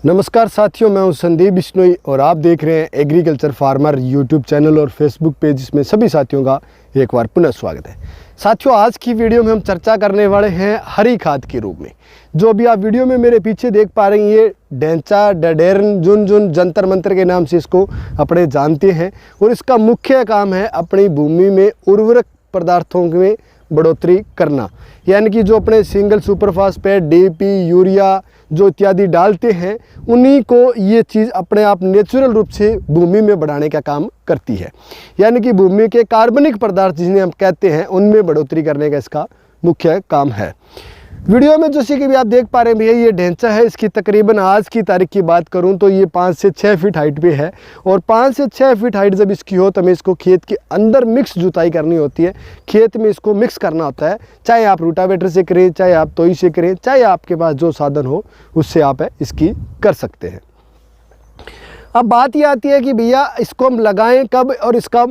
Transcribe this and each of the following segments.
नमस्कार साथियों, मैं हूं संदीप बिश्नोई और आप देख रहे हैं एग्रीकल्चर फार्मर यूट्यूब चैनल और फेसबुक पेज में सभी साथियों का एक बार पुनः स्वागत है। साथियों, आज की वीडियो में हम चर्चा करने वाले हैं हरी खाद के रूप में। जो भी आप वीडियो में मेरे पीछे देख पा रहे हैं, ये ढेंचा, डडेरन, जुन जंतर मंतर के नाम से इसको अपने जानते हैं और इसका मुख्य काम है अपनी भूमि में उर्वरक पदार्थों में बढ़ोतरी करना। यानी कि जो अपने single super phosphate, DAP, urea जो इत्यादि डालते हैं, उन्हीं को ये चीज़ अपने आप नेचुरल रूप से भूमि में बढ़ाने का काम करती है। यानी कि भूमि के कार्बनिक पदार्थ जिन्हें हम कहते हैं, उनमें बढ़ोतरी करने का इसका मुख्य काम है। वीडियो में जैसे कि भी आप देख पा रहे हैं भैया, ये ढेंचा है। इसकी तकरीबन आज की तारीख की बात करूं तो ये 5 से 6 फीट हाइट पे है और 5 से 6 फीट हाइट जब इसकी हो तो हमें इसको खेत के अंदर मिक्स जुताई करनी होती है। खेत में इसको मिक्स करना होता है, चाहे आप रूटावेटर से करें, चाहे आप तोई से करें, चाहे आपके पास जो साधन हो उससे आप इसकी कर सकते हैं। अब बात ये आती है कि भैया इसको हम लगाएं कब और इसका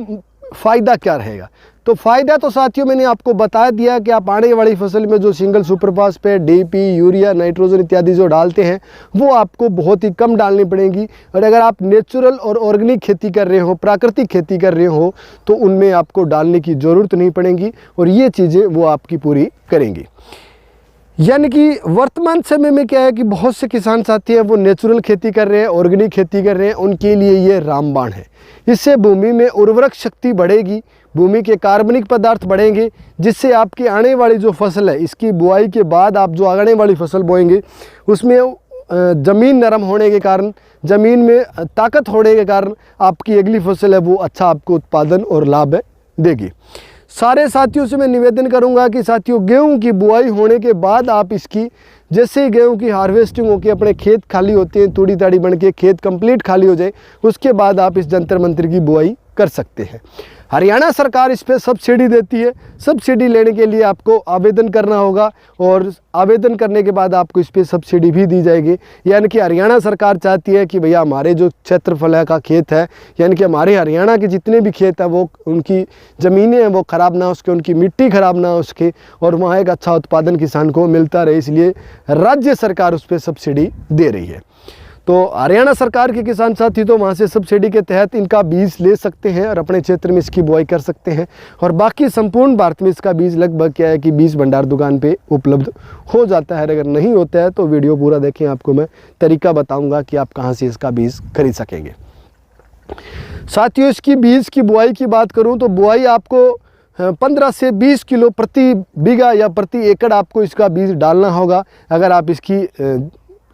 फ़ायदा क्या रहेगा। तो फ़ायदा तो साथियों मैंने आपको बता दिया कि आप आने वाली फसल में जो single super phosphate, DP, urea, nitrogen इत्यादि जो डालते हैं वो आपको बहुत ही कम डालनी पड़ेंगी। और अगर आप नेचुरल और ऑर्गेनिक खेती कर रहे हो, प्राकृतिक खेती कर रहे हो, तो उनमें आपको डालने की ज़रूरत नहीं पड़ेगी और ये चीज़ें वो आपकी पूरी करेंगी। यानी कि वर्तमान समय में क्या है कि बहुत से किसान साथी हैं वो नेचुरल खेती कर रहे हैं, ऑर्गेनिक खेती कर रहे हैं, उनके लिए ये रामबाण है। इससे भूमि में उर्वरक शक्ति बढ़ेगी, भूमि के कार्बनिक पदार्थ बढ़ेंगे, जिससे आपकी आने वाली जो फसल है, इसकी बुआई के बाद आप जो आने वाली फसल बोएंगे उसमें ज़मीन नरम होने के कारण, ज़मीन में ताकत होने के कारण आपकी अगली फसल है वो अच्छा आपको उत्पादन और लाभ देगी। सारे साथियों से मैं निवेदन करूंगा कि साथियों, गेहूं की बुआई होने के बाद आप इसकी, जैसे ही गेहूं की हार्वेस्टिंग होकर अपने खेत खाली होते हैं, तूड़ी ताड़ी बन के खेत कंप्लीट खाली हो जाए, उसके बाद आप इस जंतर मंतर की बुआई कर सकते हैं। हरियाणा सरकार इस पर सब्सिडी देती है। सब्सिडी लेने के लिए आपको आवेदन करना होगा और आवेदन करने के बाद आपको इस पर सब्सिडी भी दी जाएगी। यानी कि हरियाणा सरकार चाहती है कि भैया हमारे जो क्षेत्रफल का खेत है, यानी कि हमारे हरियाणा के जितने भी खेत हैं वो, उनकी ज़मीनें हैं वो ख़राब ना हो उसके, उनकी मिट्टी ख़राब ना हो उसके, और वहाँ एक अच्छा उत्पादन किसान को मिलता रहे, इसलिए राज्य सरकार उस पर सब्सिडी दे रही है। तो हरियाणा सरकार के किसान साथी तो वहाँ से सब्सिडी के तहत इनका बीज ले सकते हैं और अपने क्षेत्र में इसकी बुआई कर सकते हैं। और बाकी संपूर्ण भारत में इसका बीज लगभग क्या है कि बीज भंडार दुकान पे उपलब्ध हो जाता है। अगर नहीं होता है तो वीडियो पूरा देखें, आपको मैं तरीका बताऊंगा कि आप कहाँ से इसका बीज खरीद सकेंगे। साथियों, इसकी बीज की बुआई की बात करूँ तो बुआई आपको 15 से 20 किलो प्रति बीघा या प्रति एकड़ आपको इसका बीज डालना होगा अगर आप इसकी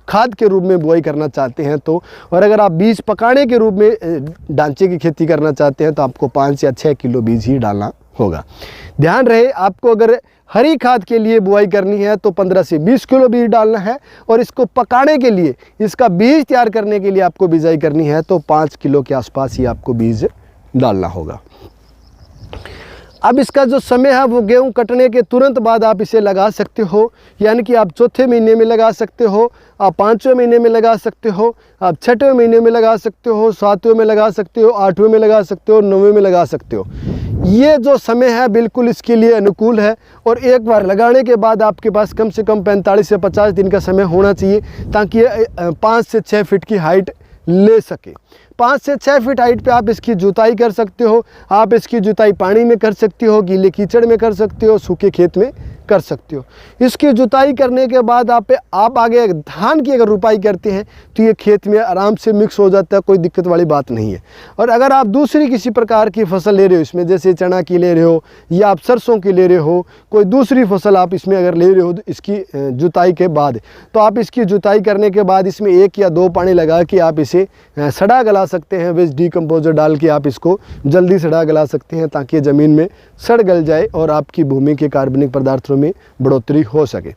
खाद के रूप में बुआई करना चाहते हैं तो। और अगर आप बीज पकाने के रूप में ढांचे की खेती करना चाहते हैं तो आपको 5 या 6 किलो बीज ही डालना होगा। ध्यान रहे, आपको अगर हरी खाद के लिए बुआई करनी है तो 15 से 20 किलो बीज डालना है और इसको पकाने के लिए, इसका बीज तैयार करने के लिए आपको बिजाई करनी है तो 5 किलो के आसपास ही आपको बीज डालना होगा। अब इसका जो समय है वो गेहूं कटने के तुरंत बाद आप इसे लगा सकते हो। यानी कि आप चौथे महीने में लगा सकते हो, आप 5वें महीने में लगा सकते हो, आप 6वें महीने में लगा सकते हो, 7वें में लगा सकते हो, 8वें में लगा सकते हो, 9वें में लगा सकते हो। ये जो समय है बिल्कुल इसके लिए अनुकूल है। और एक बार लगाने के बाद आपके पास कम से कम 45 से 50 दिन का समय होना चाहिए ताकि ये 5 से 6 फीट की हाइट ले सके। 5 से 6 फीट हाइट पे आप इसकी जुताई कर सकते हो। आप इसकी जुताई पानी में कर सकते हो, गीले कीचड़ में कर सकते हो, सूखे खेत में कर सकते हो। इसकी जुताई करने के बाद आप आगे धान की अगर रुपाई करते हैं तो ये खेत में आराम से मिक्स हो जाता है, कोई दिक्कत वाली बात नहीं है। और अगर आप दूसरी किसी प्रकार की फसल ले रहे हो इसमें, जैसे चना की ले रहे हो या आप सरसों की ले रहे हो, कोई दूसरी फसल आप इसमें अगर ले रहे हो इसकी जुताई के बाद, तो आप इसकी जुताई करने के बाद इसमें 1 या 2 पानी लगा के आप इसे सड़ा गला सकते हैं। वेस्ट डिकम्पोजर डाल के आप इसको जल्दी सड़ा गला सकते हैं ताकि ज़मीन में सड़ गल जाए और आपकी भूमि के कार्बनिक पदार्थों में बढ़ोतरी हो सके।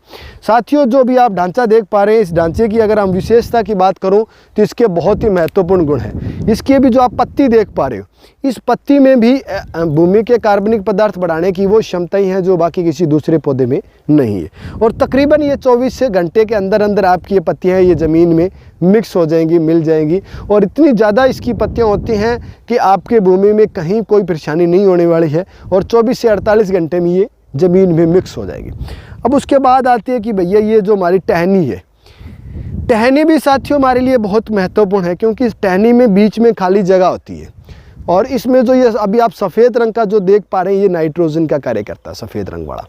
साथियों, जो भी आप ढांचा देख पा रहे हैं, इस ढांचे की अगर हम विशेषता की बात करूं तो इसके बहुत ही महत्वपूर्ण गुण हैं। इसके भी जो आप पत्ती देख पा रहे हो, इस पत्ती में भी भूमि के कार्बनिक पदार्थ बढ़ाने की वो क्षमता ही है जो बाकी किसी दूसरे पौधे में नहीं है। और तकरीबन ये 24 से घंटे के अंदर अंदर आपकी ये पत्तियाँ ये ज़मीन में मिक्स हो जाएंगी, मिल जाएंगी। और इतनी ज़्यादा इसकी पत्तियाँ होती हैं कि आपके भूमि में कहीं कोई परेशानी नहीं होने वाली है और 24 से 48 घंटे में ये ज़मीन में मिक्स हो जाएगी। अब उसके बाद आती है कि भैया ये जो हमारी टहनी है, टहनी भी साथियों हमारे लिए बहुत महत्वपूर्ण है, क्योंकि इस टहनी में बीच में खाली जगह होती है और इसमें जो ये अभी आप सफ़ेद रंग का जो देख पा रहे हैं, ये नाइट्रोजन का कार्य करता है। सफ़ेद रंग वाला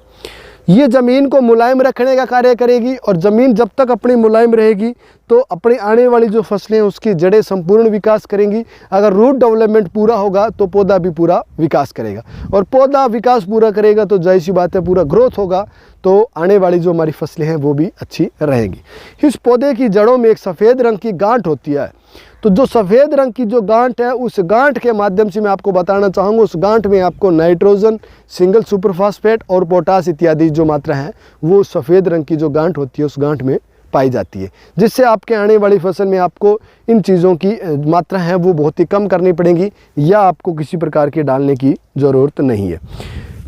ये ज़मीन को मुलायम रखने का कार्य करेगी और ज़मीन जब तक अपनी मुलायम रहेगी तो अपनी आने वाली जो फसलें हैं उसकी जड़ें संपूर्ण विकास करेंगी। अगर रूट डेवलपमेंट पूरा होगा तो पौधा भी पूरा विकास करेगा और पौधा विकास पूरा करेगा तो जाहिर सी बात है पूरा ग्रोथ होगा, तो आने वाली जो हमारी फसलें हैं वो भी अच्छी रहेंगी। इस पौधे की जड़ों में एक सफ़ेद रंग की गांठ होती है, तो जो सफ़ेद रंग की जो गांठ है उस गांठ के माध्यम से मैं आपको बताना चाहूँगा, उस गांठ में आपको नाइट्रोजन, सिंगल सुपरफॉस्फेट और पोटास इत्यादि जो मात्रा है वो सफ़ेद रंग की जो गांठ होती है उस गांठ में पाई जाती है, जिससे आपके आने वाली फसल में आपको इन चीज़ों की मात्रा है वो बहुत ही कम करनी पड़ेगी या आपको किसी प्रकार के डालने की ज़रूरत नहीं है।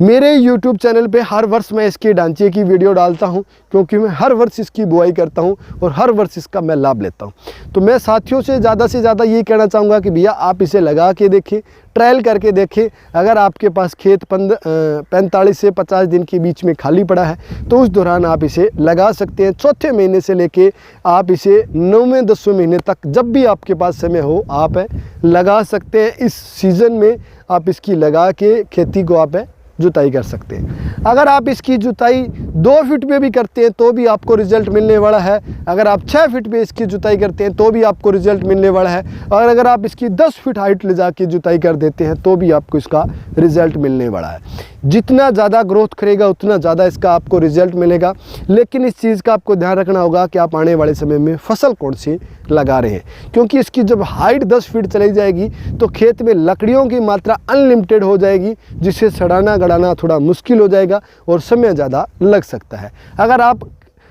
मेरे YouTube चैनल पे हर वर्ष मैं इसके ढांचे की वीडियो डालता हूं, क्योंकि मैं हर वर्ष इसकी बुआई करता हूं और हर वर्ष इसका मैं लाभ लेता हूं। तो मैं साथियों से ज़्यादा ये कहना चाहूँगा कि भैया आप इसे लगा के देखें, ट्रायल करके देखें। अगर आपके पास खेत 45 से 50 दिन के बीच में खाली पड़ा है तो उस दौरान आप इसे लगा सकते हैं। चौथे महीने से लेके आप इसे 9वें 10वें महीने तक जब भी आपके पास समय हो आप लगा सकते हैं। इस सीज़न में आप इसकी लगा के खेती को आप जुताई कर सकते हैं। अगर आप इसकी जुताई 2 फीट पे भी करते हैं तो भी आपको रिजल्ट मिलने वाला है। अगर आप 6 फीट पे इसकी जुताई करते हैं तो भी आपको रिजल्ट मिलने वाला है। और अगर आप इसकी 10 फीट हाइट ले जाके जुताई कर देते हैं तो भी आपको इसका रिजल्ट मिलने वाला है। जितना ज़्यादा ग्रोथ करेगा उतना ज़्यादा इसका आपको रिजल्ट मिलेगा। लेकिन इस चीज़ का आपको ध्यान रखना होगा कि आप आने वाले समय में फसल कौन सी लगा रहे हैं, क्योंकि इसकी जब हाइट 10 फीट चली जाएगी तो खेत में लकड़ियों की मात्रा अनलिमिटेड हो जाएगी, जिससे सड़ाना गड़ाना थोड़ा मुश्किल हो जाएगा और समय ज़्यादा लग सकता है। अगर आप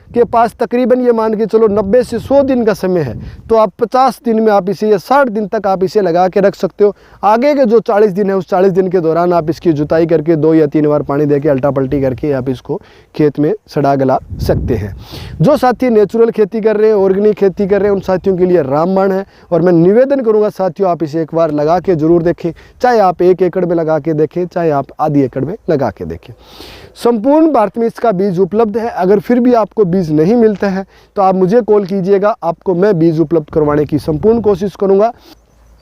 के पास तकरीबन ये मान के चलो 90 से 100 दिन का समय है तो आप 50 दिन में आप इसे या 60 दिन तक आप इसे लगा के रख सकते हो। आगे के जो 40 दिन है उस 40 दिन के दौरान आप इसकी जुताई करके 2 या 3 बार पानी देके अल्टा पल्टी करके आप इसको खेत में सड़ा गला सकते हैं। जो साथी नेचुरल खेती कर रहे हैं, ऑर्गेनिक खेती कर रहे हैं, उन साथियों के लिए रामबाण है और मैं निवेदन करूँगा साथियों आप इसे एक बार लगा के ज़रूर देखें, चाहे आप 1 एकड़ में लगा के देखें, चाहे आप आधी एकड़ में लगा के देखें। संपूर्ण भारत में इसका बीज उपलब्ध है। अगर फिर भी आपको बीज नहीं मिलता है तो आप मुझे कॉल कीजिएगा, आपको मैं बीज उपलब्ध करवाने की संपूर्ण कोशिश करूंगा।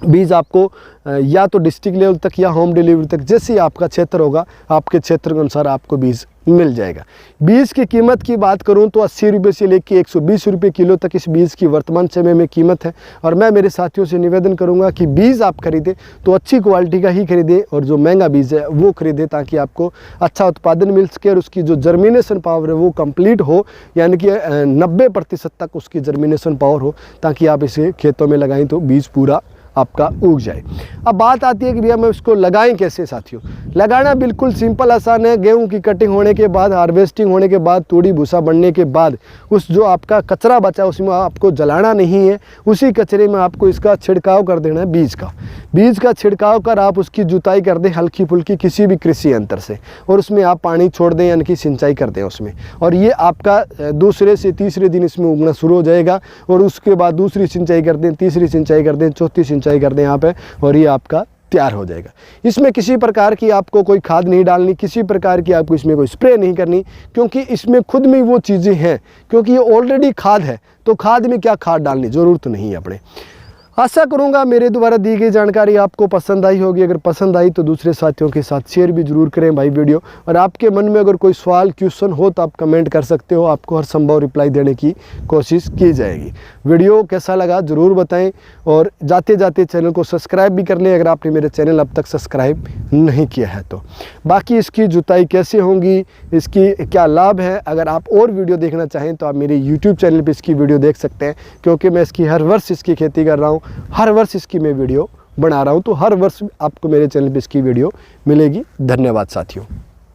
बीज आपको या तो डिस्ट्रिक्ट लेवल तक या होम डिलीवरी तक, जैसे ही आपका क्षेत्र होगा आपके क्षेत्र के अनुसार आपको बीज मिल जाएगा। बीज की कीमत की बात करूं तो 80 रुपये से लेकर 120 रुपये किलो तक इस बीज की वर्तमान समय में कीमत है। और मैं मेरे साथियों से निवेदन करूंगा कि बीज आप खरीदें तो अच्छी क्वालिटी का ही खरीदें और जो महंगा बीज है वो खरीदें, ताकि आपको अच्छा उत्पादन मिल सके और उसकी जो जर्मिनेशन पावर है वो कंप्लीट हो, यानी कि 90% तक उसकी जर्मिनेशन पावर हो, ताकि आप इसे खेतों में लगाएं तो बीज पूरा आपका उग जाए। अब बात आती है कि भैया मैं इसको लगाएं कैसे। साथियों लगाना बिल्कुल सिंपल आसान है। गेहूं की कटिंग होने के बाद, हार्वेस्टिंग होने के बाद, तूड़ी भूसा बनने के बाद उस जो आपका कचरा बचा उसमें आपको जलाना नहीं है, उसी कचरे में आपको इसका छिड़काव कर देना है बीज का छिड़काव कर आप उसकी जुताई कर दें हल्की फुल्की किसी भी कृषि यंत्र से, और उसमें आप पानी छोड़ दें यानी कि सिंचाई कर दें उसमें, और ये आपका दूसरे से तीसरे दिन इसमें उगना शुरू हो जाएगा। और उसके बाद दूसरी सिंचाई कर दें, तीसरी सिंचाई कर दें, चौथी सिंचाई कर दें यहाँ पे, और ये आपका तैयार हो जाएगा। इसमें किसी प्रकार की आपको कोई खाद नहीं डालनी, किसी प्रकार की आपको इसमें कोई स्प्रे नहीं करनी, क्योंकि इसमें खुद में वो चीज़ें हैं, क्योंकि ये ऑलरेडी खाद है, तो खाद में क्या खाद डालनी ज़रूरत नहीं है अपने। आशा करूंगा मेरे द्वारा दी गई जानकारी आपको पसंद आई होगी। अगर पसंद आई तो दूसरे साथियों के साथ शेयर भी जरूर करें भाई वीडियो। और आपके मन में अगर कोई सवाल क्वेश्चन हो तो आप कमेंट कर सकते हो, आपको हर संभव रिप्लाई देने की कोशिश की जाएगी। वीडियो कैसा लगा ज़रूर बताएं और जाते जाते चैनल को सब्सक्राइब भी कर लें अगर आपने मेरे चैनल अब तक सब्सक्राइब नहीं किया है तो। बाकी इसकी जुताई कैसे होंगी, इसकी क्या लाभ है, अगर आप और वीडियो देखना चाहें तो आप मेरे YouTube चैनल पर इसकी वीडियो देख सकते हैं, क्योंकि मैं इसकी हर वर्ष इसकी खेती कर रहा हूँ, हर वर्ष इसकी मैं वीडियो बना रहा हूं, तो हर वर्ष आपको मेरे चैनल पे इसकी वीडियो मिलेगी। धन्यवाद साथियों।